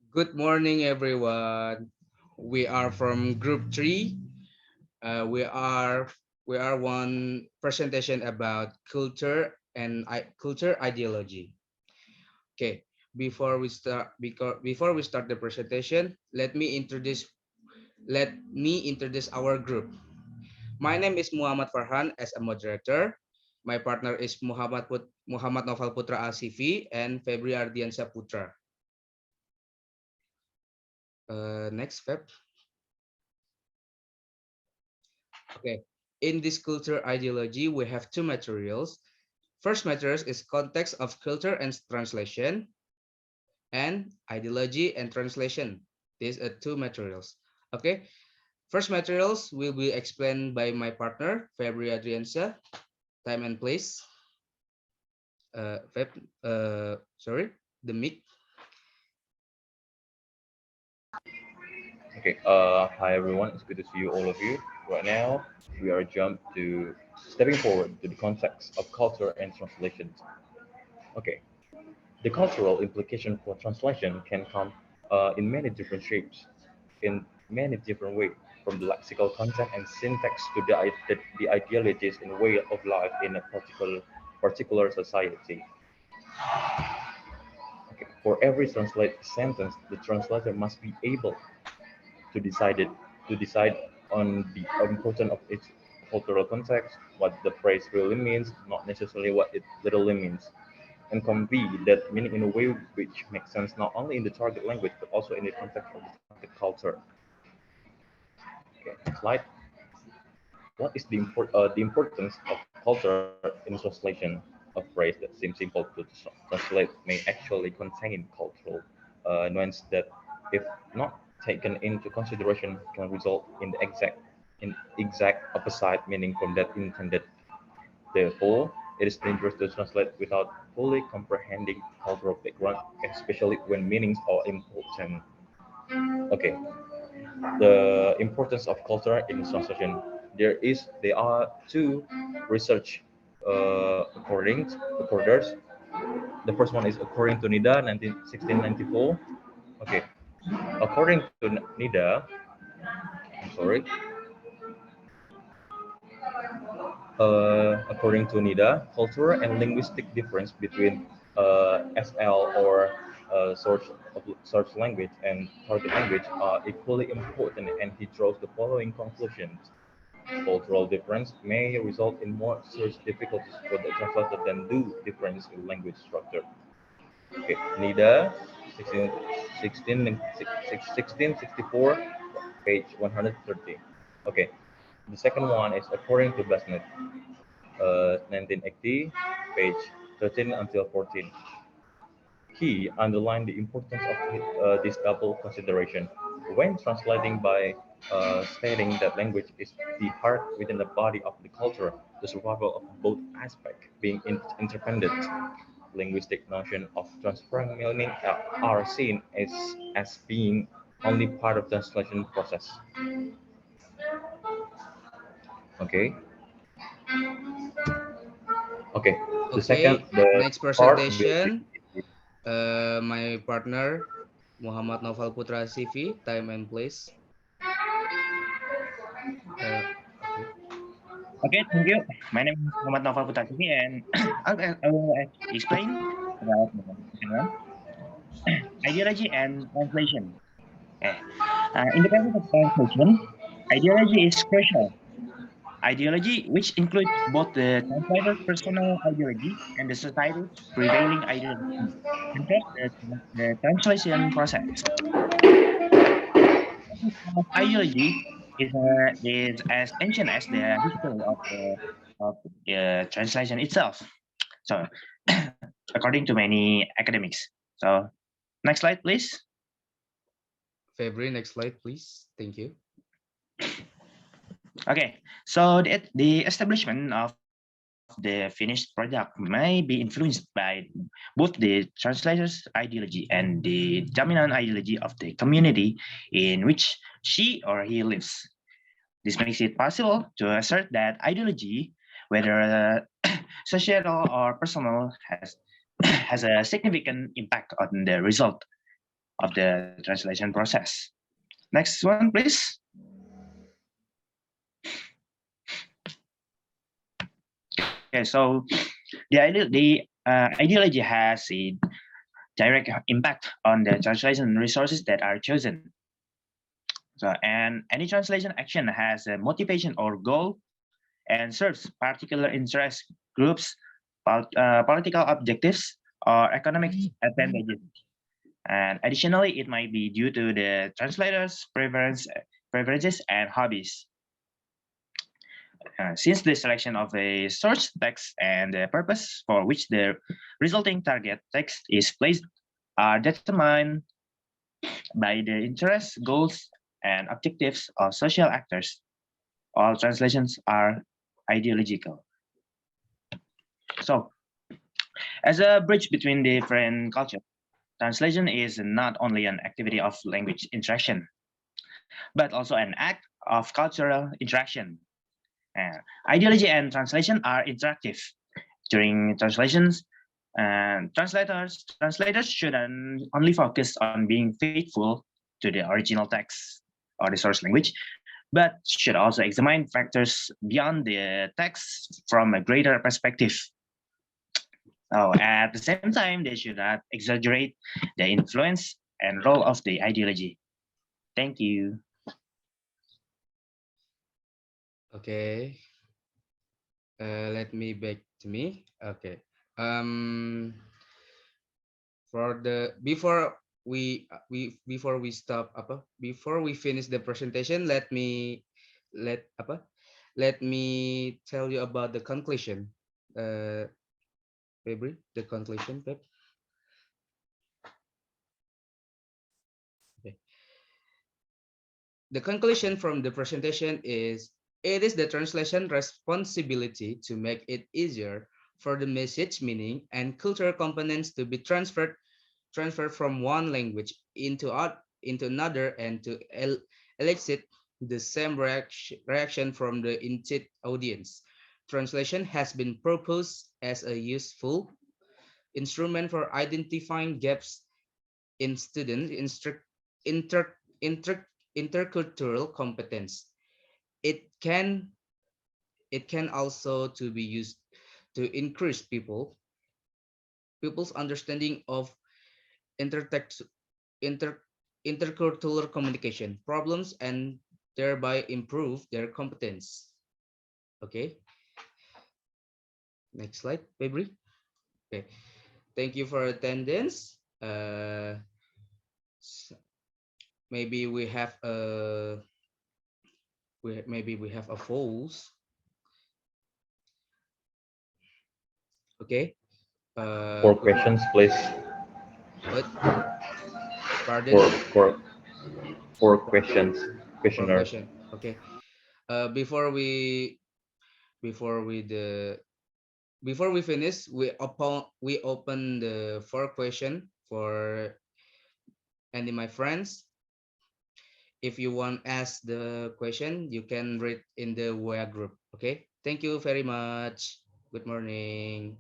Good morning, everyone. We are from Group 3. Uh, we are we are one presentation about culture ideology. Okay, before we start the presentation, let me introduce our group. My name is Muhammad Farhan as a moderator. My partner is Muhammad Naufal Putra Asifi and Febri Ardiansah Putra. Next, Feb. Okay. In this culture ideology, we have two materials. First materials is context of culture and translation, and ideology and translation. These are two materials. Okay. First materials will be explained by my partner, Febri Ardiansah. Time and place. Feb, sorry, the mic. Okay, hi everyone, it's good to see you, all of you. Right now, we are jump to stepping forward to the context of culture and translation. Okay, the cultural implication for translation can come in many different shapes, in many different ways, from the lexical content and syntax to the ideologies and way of life in a particular society. Okay, for every translate sentence, the translator must be able to decide it to decide on the importance of its cultural context, what the phrase really means, not necessarily what it literally means, and convey that meaning in a way which makes sense not only in the target language but also in the context of the target culture. Okay, next slide. What is the importance of culture in translation? A phrase that seems simple to translate may actually contain cultural nuance that, if not taken into consideration, can result in the exact opposite meaning from that intended. Therefore, it is dangerous to translate without fully comprehending cultural background, especially when meanings are important. Okay, the importance of culture in translation. There are two research accorders. The first one is according to NIDA 1694. Okay, according to NIDA, I'm sorry. According to NIDA, cultural and linguistic difference between SL or source source language and target language are equally important, and he draws the following conclusions. Cultural difference may result in more search difficulties for the translator than do difference in language structure. Okay, NIDA 1664, page 130. Okay, the second one is according to Basnet, 1980, page 13 until 14. He underlined the importance of this double consideration when translating by stating that language is the heart within the body of the culture, the survival of both aspects being interdependent. Linguistic notion of transferring meaning are seen as being only part of translation process. Okay, okay. Okay, The next part will be presentation. My partner, Muhammad Naufal Putra CV. Time and place. Okay. Okay, thank you. My name is Muhammad Naufal Putra and I will explain about the second one, ideology and translation. Okay. In the process of translation, ideology is crucial. Ideology, which includes both the translator's personal ideology and the society's prevailing ideology, controls the translation process. Ideology is as ancient as the history of translation itself. So, according to many academics. So, next slide, please. February, next slide, please. Thank you. Okay, so the establishment of the finished product may be influenced by both the translator's ideology and the dominant ideology of the community in which she or he lives. This makes it possible to assert that ideology, whether societal or personal, has has a significant impact on the result. of the translation process. Next one, please. Okay, so the ideology has a direct impact on the translation resources that are chosen. So, and any translation action has a motivation or goal and serves particular interest groups, political objectives, or economic advantages. And additionally, it might be due to the translator's preferences and hobbies. Since the selection of a source text and the purpose for which the resulting target text is placed are determined by the interests, goals, and objectives of social actors, all translations are ideological. So, as a bridge between different cultures, translation is not only an activity of language interaction, but also an act of cultural interaction. Ideology and translation are interactive. During translations, translators should only focus on being faithful to the original text or the source language, but should also examine factors beyond the text from a greater perspective. Oh, at the same time, they should not exaggerate the influence and role of the ideology. Thank you. Okay. Let me back to me. Okay. Um, for the before we stop apa before we finish the presentation, let me tell you about the conclusion. Febri, the conclusion, Feb. Okay. The conclusion from the presentation is it is the translation responsibility to make it easier for the message meaning and cultural components to be transferred from one language into another and to elicit the same reaction from the intended audience. Translation has been proposed as a useful instrument for identifying gaps in student inter, intercultural competence. It can it can also to be used to increase people's understanding of intertext inter, intercultural communication problems and thereby improve their competence. Okay, next slide, Febri. Okay, thank you for attendance. Maybe we have a maybe we have a false. Okay. Four Good questions, please. What? Four, Pardon? four, four questions. For Questionnaire. question. Okay. Before before we the before we finish, we open the four question for any my friends. If you want ask the question, you can read in the WA group. Okay. Thank you very much. Good morning.